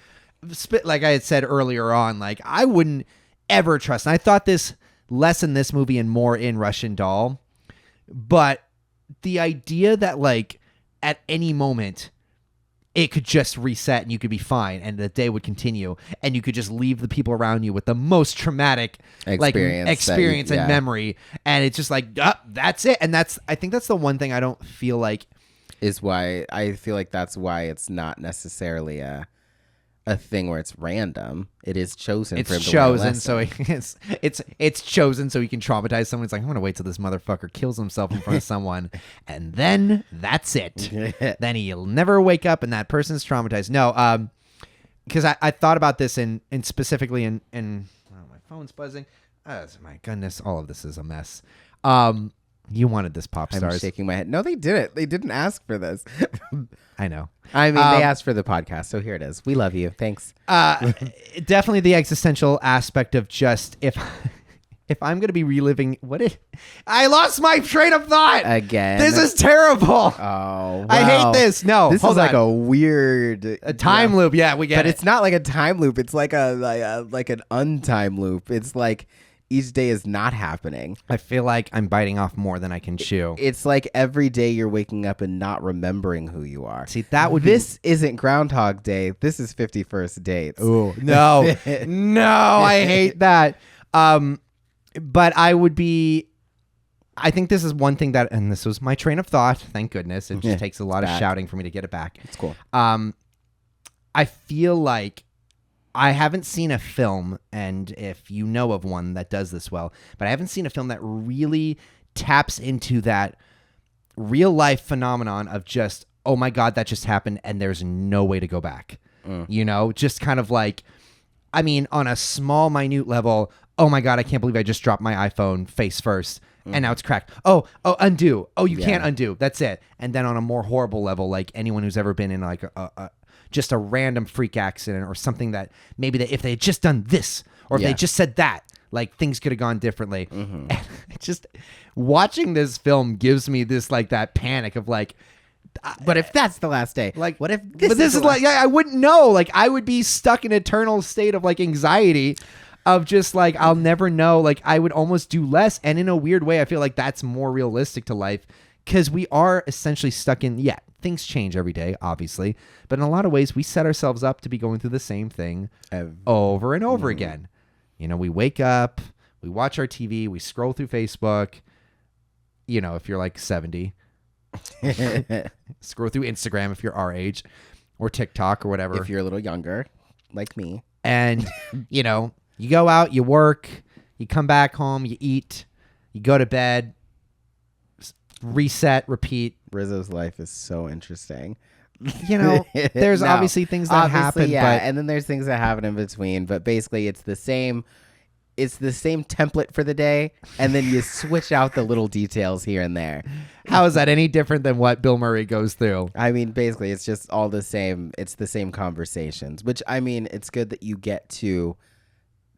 Like I had said earlier on, like, I wouldn't ever trust. And I thought this less in this movie and more in Russian Doll. But the idea that, like, at any moment it could just reset and you could be fine and the day would continue and you could just leave the people around you with the most traumatic experience and memory, and it's just like, that's it. And I think that's the one thing I don't feel like is why I feel like that's why it's not necessarily a thing where it's random. It is chosen. It's chosen, so it's chosen so he can traumatize someone. It's like, I'm gonna wait till this motherfucker kills himself in front of someone, and then that's it. Then he'll never wake up, and that person's traumatized. No, because I thought about this in specifically in my phone's buzzing. My goodness, all of this is a mess. You wanted this, pop stars. I'm shaking my head. No, they didn't. They didn't ask for this. I know. I mean, they asked for the podcast, so here it is. We love you. Thanks. Definitely the existential aspect of just if I'm going to be reliving I lost my train of thought again. This is terrible. Oh, wow. I hate this. No, this is like a weird time loop. Yeah, we get but it. It's not like a time loop. It's like like an untime loop. It's like each day is not happening. I feel like I'm biting off more than I can chew. It's like every day you're waking up and not remembering who you are. See, this isn't Groundhog Day. This is 51st Dates. Ooh, no, no, I hate that. But I think this is one thing that, and this was my train of thought. Thank goodness. It just takes a lot of shouting for me to get it back. It's cool. I feel like I haven't seen a film, and if you know of one that does this well, but I haven't seen a film that really taps into that real life phenomenon of just, oh my God, that just happened and there's no way to go back. You know, just kind of like, I mean, on a small, minute level, oh my God, I can't believe I just dropped my iPhone face first and now it's cracked. Oh, undo. Oh, you can't undo. That's it. And then on a more horrible level, like anyone who's ever been in like just a random freak accident or something that maybe if they had just done this or if they just said that, like things could have gone differently. And just watching this film gives me this like that panic of like, but if that's the last day, like what if this is like, I wouldn't know. Like I would be stuck in an eternal state of like anxiety of just like, I'll never know. Like I would almost do less. And in a weird way, I feel like that's more realistic to life because we are essentially stuck in, things change every day, obviously. But in a lot of ways, we set ourselves up to be going through the same thing over and over again. You know, we wake up, we watch our TV, we scroll through Facebook. You know, if you're like 70, scroll through Instagram if you're our age. or TikTok or whatever. If you're a little younger, like me. And, you know, you go out, you work, you come back home, you eat, you go to bed, reset, repeat. Rizzo's life is so interesting. You know, there's obviously things that happen, yeah, but and then there's things that happen in between. But basically, it's the same template for the day, and then you switch out the little details here and there. how is that any different than what Bill Murray goes through? I mean, basically, it's just all the same. It's the same conversations, which, I mean, it's good that you get to,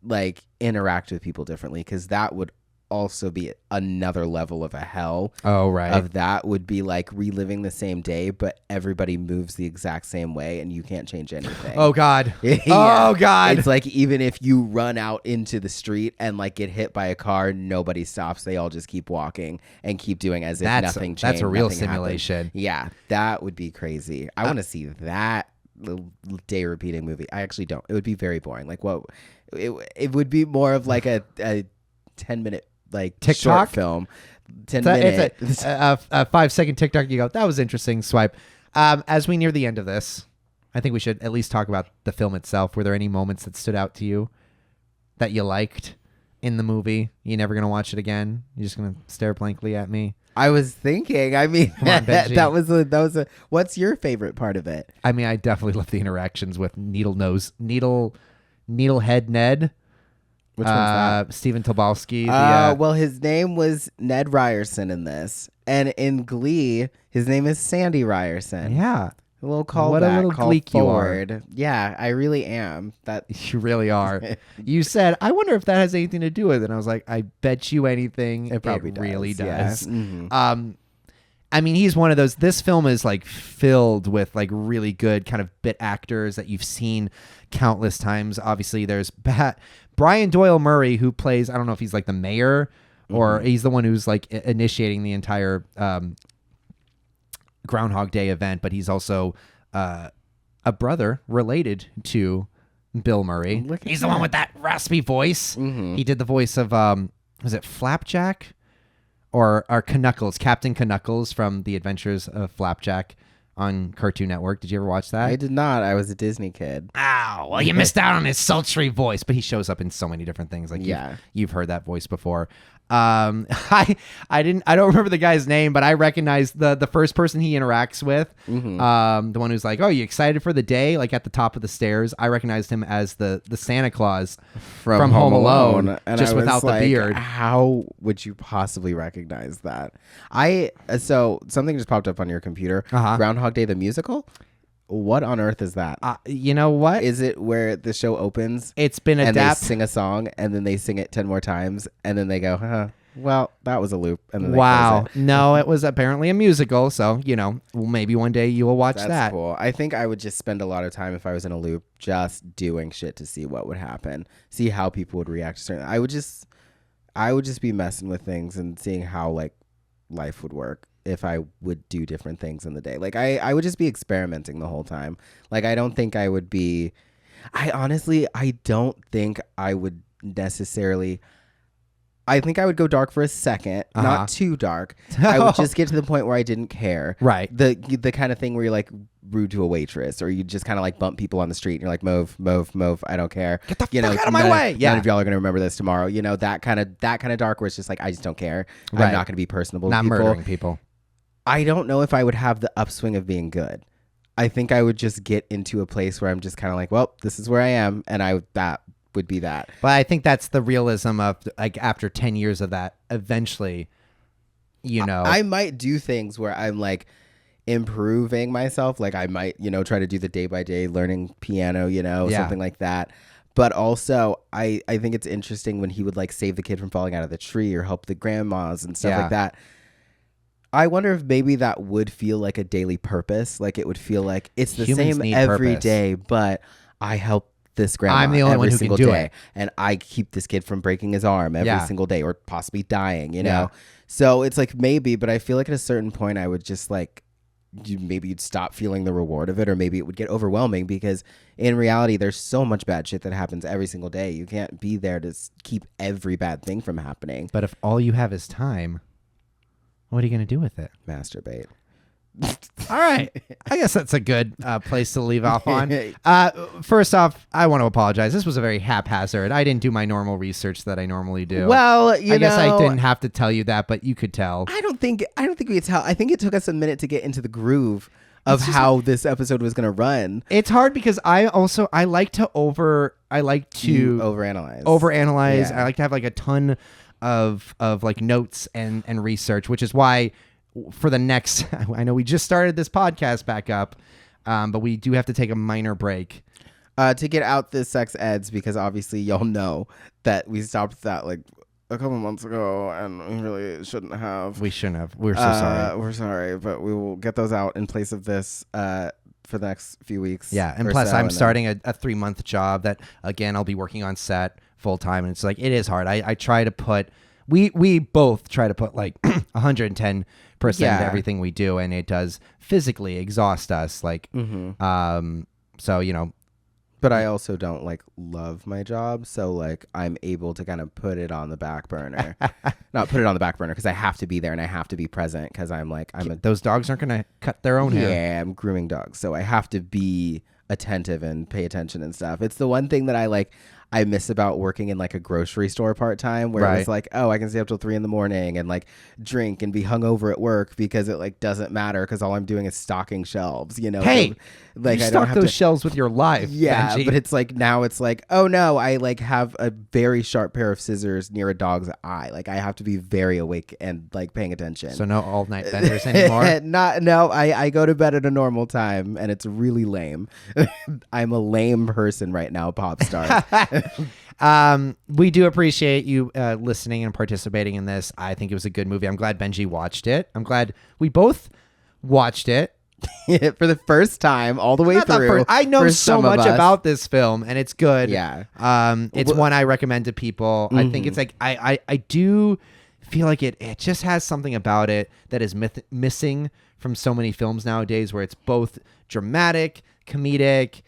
like, interact with people differently, because that would also be another level of a hell. Oh, right. Of that would be like reliving the same day, but everybody moves the exact same way and you can't change anything. Oh, God. Yeah. Oh, God. It's like even if you run out into the street and like get hit by a car, nobody stops. They all just keep walking and keep doing as if nothing changed. That's a real nothing simulation. happened. Yeah, that would be crazy. I want to see that little day repeating movie. I actually don't. It would be very boring. Like what? It would be more of like a 10-minute like TikTok short film. 10-minute. It's a 5-second TikTok. You go, that was interesting. Swipe. As we near the end of this, I think we should at least talk about the film itself. Were there any moments that stood out to you that you liked in the movie? You're never gonna watch it again. You're just gonna stare blankly at me. I was thinking. I mean, on, that was a. What's your favorite part of it? I mean, I definitely love the interactions with Needlehead Ned. Which one's that? Stephen Tobolsky. Well, his name was Ned Ryerson in this, and in Glee, his name is Sandy Ryerson. Yeah, a little call. What a little Gleek you are. Yeah, I really am. That you really are. You said, I wonder if that has anything to do with it. And I was like, I bet you anything. It probably really does. Yeah. Mm-hmm. I mean, he's one of those. This film is like filled with like really good kind of bit actors that you've seen countless times. Obviously, there's Brian Doyle Murray, who plays, I don't know if he's like the mayor or he's the one who's like initiating the entire Groundhog Day event, but he's also a brother related to Bill Murray. He's the one with that raspy voice. Mm-hmm. He did the voice of, was it Flapjack? Or Knuckles, Captain Knuckles from The Adventures of Flapjack on Cartoon Network. Did you ever watch that? I did not. I was a Disney kid. Ow, well, you missed out on his sultry voice, but he shows up in so many different things. Like you've heard that voice before. I don't remember the guy's name, but I recognize the first person he interacts with. Mm-hmm. The one who's like, "Oh, you excited for the day?" Like at the top of the stairs. I recognized him as the Santa Claus from Home Alone, and just without the beard. How would you possibly recognize that? So something just popped up on your computer. Groundhog Day the Musical. What on earth is that? You know what? Is it where the show opens? It's been adapted. And they adapted. sing a song, and then they sing it 10 more times, and then they go, well, that was a loop. And then they wow. close it. No, it was apparently a musical, so, you know, maybe one day you will watch That's that. Cool. I think I would just spend a lot of time if I was in a loop just doing shit to see what would happen, see how people would react to certain. I would just be messing with things and seeing how, like, life would work if I would do different things in the day. Like I would just be experimenting the whole time. Like I don't think I would be I don't think I would necessarily I think I would go dark for a second, not too dark. I would just get to the point where I didn't care. Right. The kind of thing where you're like rude to a waitress, or you just kind of like bump people on the street and you're like, move, I don't care. Get the fuck out of my way. None of y'all are going to remember this tomorrow. You know, that kind of dark where it's just like, I just don't care. Right. I'm not going to be personable not to people. Murdering people. I don't know if I would have the upswing of being good. I think I would just get into a place where I'm just kind of like, well, this is where I am. And that would be that. But I think that's the realism of like after 10 years of that, eventually, you know. I might do things where I'm like improving myself. Like I might, try to do the day by day learning piano, something like that. But also I think it's interesting when he would like save the kid from falling out of the tree or help the grandmas and stuff like that. I wonder if maybe that would feel like a daily purpose. Like it would feel like it's the Humans same every purpose. day, but I help this grandma I'm the only one who can do it. And I keep this kid from breaking his arm every single day or possibly dying, you know? Yeah. So it's like maybe, but I feel like at a certain point I would just like, maybe you'd stop feeling the reward of it, or maybe it would get overwhelming because in reality, there's so much bad shit that happens every single day. You can't be there to keep every bad thing from happening. But if all you have is time, what are you going to do with it? Masturbate. All right. I guess that's a good place to leave off on. First off, I want to apologize. This was a very haphazard. I didn't do my normal research that I normally do. Well, I guess I didn't have to tell you that, but you could tell. I don't think we could tell. I think it took us a minute to get into the groove of how this episode was going to run. It's hard because I like to overanalyze. Yeah. I like to have like a ton of like notes and research, which is why for the next, I know we just started this podcast back up, but we do have to take a minor break to get out the sex eds, because obviously y'all know that we stopped that like a couple months ago, and we really shouldn't have. We shouldn't have. We're so sorry. We're sorry, but we will get those out in place of this for the next few weeks. Yeah, and plus I'm starting a 3-month job that, again, I'll be working on set full time, and it's like, it is hard. I try to put, we both try to put like 110% into everything we do, and it does physically exhaust us. Like, so, you know. But I also don't like love my job, so like I'm able to kind of put it on the back burner. Not put it on the back burner because I have to be there and I have to be present, because those dogs aren't gonna cut their own hair. Yeah, I'm grooming dogs, so I have to be attentive and pay attention and stuff. It's the one thing that I miss about working in like a grocery store part-time, where it was like, oh, I can stay up till 3 a.m. and like drink and be hungover at work, because it like doesn't matter, because all I'm doing is stocking shelves, you know. Hey, so, like, you I don't stock have those shelves with your life. Yeah, Benji. but it's like, now it's like, oh no, I like have a very sharp pair of scissors near a dog's eye. Like I have to be very awake and like paying attention. So no all night vendors anymore. I go to bed at a normal time, and it's really lame. I'm a lame person right now, pop star. We do appreciate you listening and participating in this. I think it was a good movie. I'm glad Benji watched it. I'm glad we both watched it for the first time all the way through. I know so much about this film, and it's good. Yeah. It's one I recommend to people. I think it's like I do feel like it just has something about it that is missing from so many films nowadays, where it's both dramatic, comedic.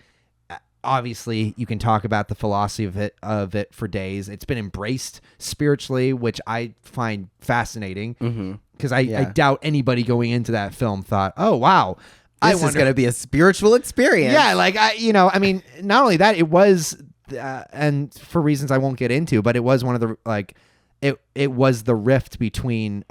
Obviously, you can talk about the philosophy of it for days. It's been embraced spiritually, which I find fascinating, because I doubt anybody going into that film thought, oh, wow, this is going to be a spiritual experience. Yeah, like, I mean, not only that, it was, and for reasons I won't get into, but it was one of the, like, it was the rift between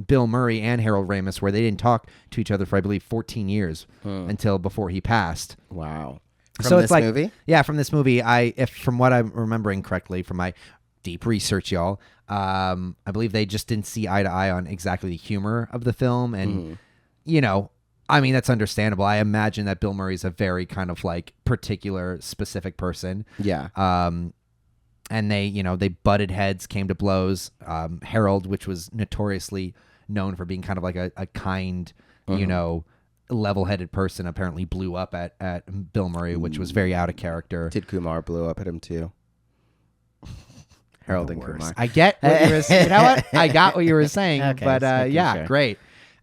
Bill Murray and Harold Ramis, where they didn't talk to each other for, I believe, 14 years until before he passed. Wow. From this movie? Yeah, from this movie. From what I'm remembering correctly from my deep research, y'all, I believe they just didn't see eye to eye on exactly the humor of the film. And, you know, I mean, that's understandable. I imagine that Bill Murray's a very kind of like particular, specific person. Yeah. And they butted heads, came to blows. Harold, which was notoriously known for being kind of like a kind, level-headed person, apparently blew up at Bill Murray, which was very out of character. Did Kumar blew up at him too? Harold and Kumar. I get what you were saying. You know what? I got what you were saying. Okay, but sure. Great.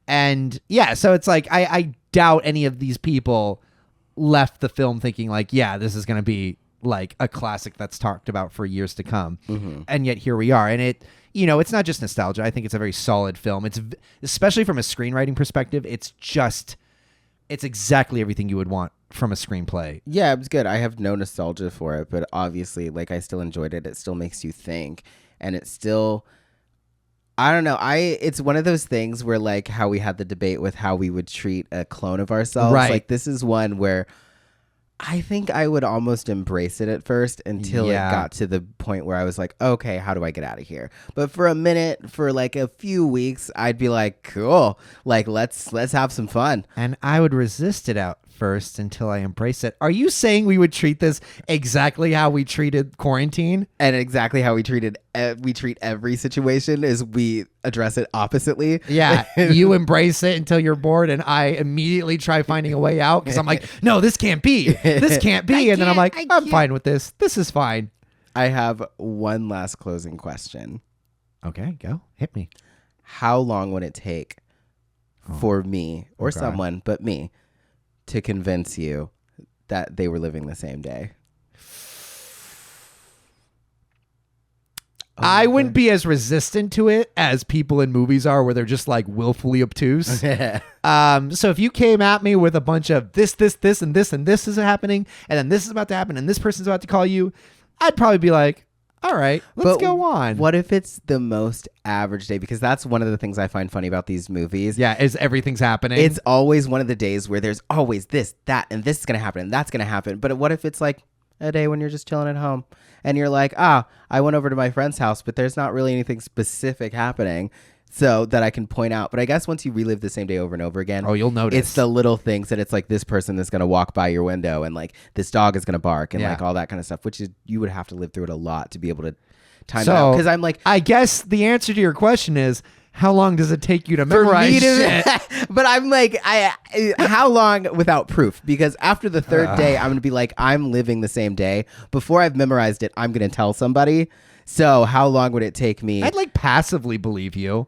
And yeah, so it's like I doubt any of these people left the film thinking like, yeah, this is going to be like a classic that's talked about for years to come. And yet here we are. And it's not just nostalgia. I think it's a very solid film. It's especially from a screenwriting perspective. It's exactly everything you would want from a screenplay. Yeah, it was good. I have no nostalgia for it, but obviously, like, I still enjoyed it. It still makes you think, and it's still, I don't know. It's one of those things where, like, how we had the debate with how we would treat a clone of ourselves. Right. Like, this is one where I think I would almost embrace it at first until it got to the point where I was like, okay, how do I get out of here? But for a minute, for like a few weeks, I'd be like, cool, like let's have some fun. And I would resist it at first until I embrace it. Are you saying we would treat this exactly how we treated quarantine? And exactly how we treat every situation is we address it oppositely. Yeah, you embrace it until you're bored, and I immediately try finding a way out because I'm like, no, this can't be. This can't be. And then I'm like, I'm fine with this. This is fine. I have one last closing question. Okay, go. Hit me. How long would it take for me or someone but me to convince you that they were living the same day? I wouldn't be as resistant to it as people in movies are, where they're just like willfully obtuse. So if you came at me with a bunch of this, and this is happening, and then this is about to happen, and this person's about to call you, I'd probably be like, all right, let's go on. What if it's the most average day? Because that's one of the things I find funny about these movies. Yeah, is everything's happening. It's always one of the days where there's always this, that, and this is going to happen, and that's going to happen. But what if it's like a day when you're just chilling at home and you're like, I went over to my friend's house, but there's not really anything specific happening so that I can point out. But I guess once you relive the same day over and over again, you'll notice. It's the little things that it's like this person is going to walk by your window and like this dog is going to bark and like all that kind of stuff, which is you would have to live through it a lot to be able to time it out. Because I'm like, I guess the answer to your question is, how long does it take you to memorize shit? But I'm like, how long without proof? Because after the third day, I'm going to be like, I'm living the same day. Before I've memorized it, I'm going to tell somebody. So how long would it take me? I'd like passively believe you.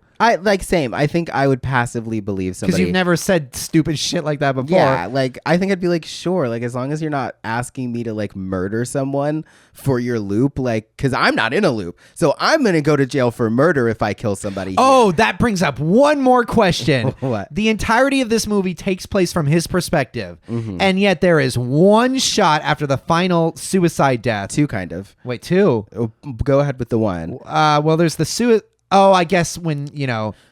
Same. I think I would passively believe somebody. Because you've never said stupid shit like that before. Yeah, like I think I'd be like, sure, like as long as you're not asking me to like murder someone for your loop, like, because I'm not in a loop. So I'm going to go to jail for murder if I kill somebody. Oh, that brings up one more question. What? The entirety of this movie takes place from his perspective. And yet there is one shot after the final suicide death. Two, kind of. Wait, two? Go ahead with the one. Well, there's the suicide. Oh, I guess when,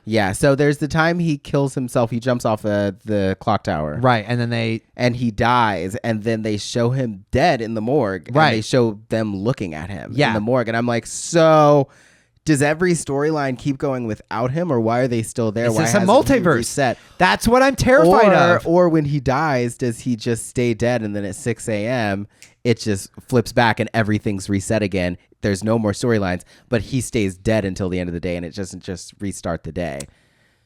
Yeah, so there's the time he kills himself. He jumps off the clock tower. Right, and then and he dies, and then they show him dead in the morgue. Right. And they show them looking at him in the morgue. And I'm like, so does every storyline keep going without him, or why are they still there? Is why this a hasn't he multiverse? reset? That's what I'm terrified of. Or when he dies, does he just stay dead, and then at 6 a.m., it just flips back and everything's reset again? There's no more storylines, but he stays dead until the end of the day, and it doesn't just restart the day.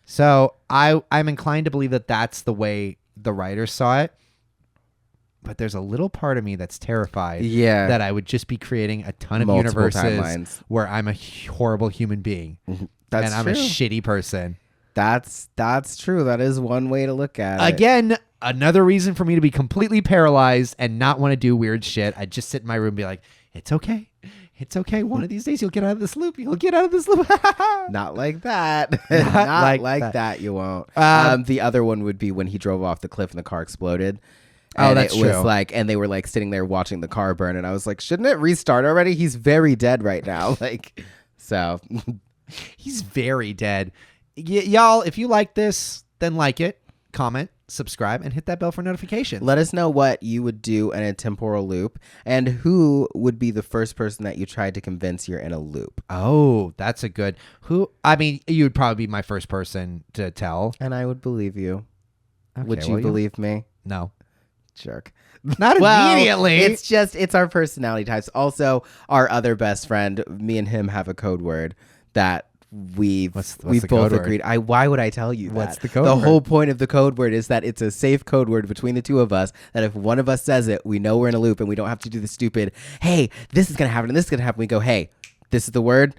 So I'm inclined to believe that that's the way the writers saw it. But there's a little part of me that's terrified that I would just be creating a ton of universes timelines where I'm a horrible human being. That's I'm true. a shitty person. That's true. That is one way to look at it. Again, another reason for me to be completely paralyzed and not want to do weird shit. I'd just sit in my room and be like, it's okay. It's okay. One of these days you'll get out of this loop. You'll get out of this loop. Not like that. Not like that. You won't. The other one would be when he drove off the cliff and the car exploded. And that's it true. was like, and they were like sitting there watching the car burn, and I was like, shouldn't it restart already? He's very dead right now. Like, so he's very dead. Y'all, if you like this, then like it, comment, subscribe, and hit that bell for notifications. Let us know what you would do in a temporal loop, and who would be the first person that you tried to convince you're in a loop. Oh, that's a good. You would probably be my first person to tell. And I would believe you. Okay, Would you believe me? No. Jerk. Not immediately. It's our personality types. Also, our other best friend, me and him have a code word that we've both agreed. Why would I tell you that? What's the code word? The whole point of the code word is that it's a safe code word between the two of us, that if one of us says it, we know we're in a loop and we don't have to do the stupid, hey, this is going to happen and this is going to happen. We go, hey, this is the word,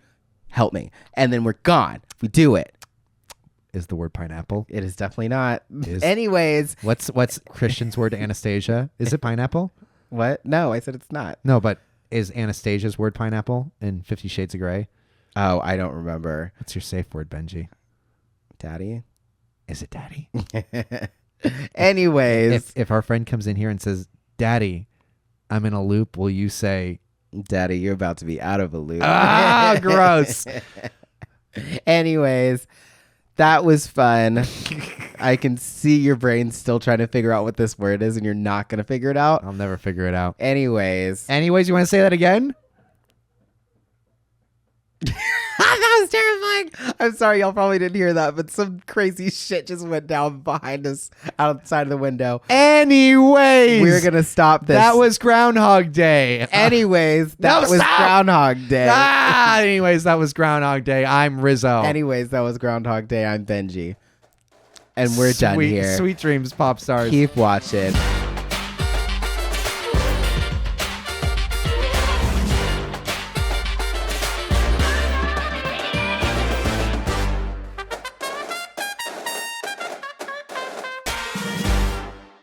help me. And then we're gone. We do it. Is the word pineapple? It is definitely not. Anyways. What's Christian's word to Anastasia? Is it pineapple? What? No, I said it's not. No, but is Anastasia's word pineapple in 50 Shades of Grey? Oh, I don't remember. What's your safe word, Benji? Daddy? Is it daddy? Anyways. If our friend comes in here and says, Daddy, I'm in a loop, will you say, Daddy, you're about to be out of a loop? Ah, gross. Anyways, that was fun. I can see your brain still trying to figure out what this word is, and you're not going to figure it out. I'll never figure it out. Anyways, you want to say that again? That was terrifying. I'm sorry, y'all probably didn't hear that, but some crazy shit just went down behind us outside of the window. Anyways, we're going to stop this. That was Groundhog Day. Anyways, that was Groundhog Day. Anyways, that was Groundhog Day. I'm Rizzo. Anyways, that was Groundhog Day. I'm Benji. And we're done here. Sweet dreams, pop stars. Keep watching.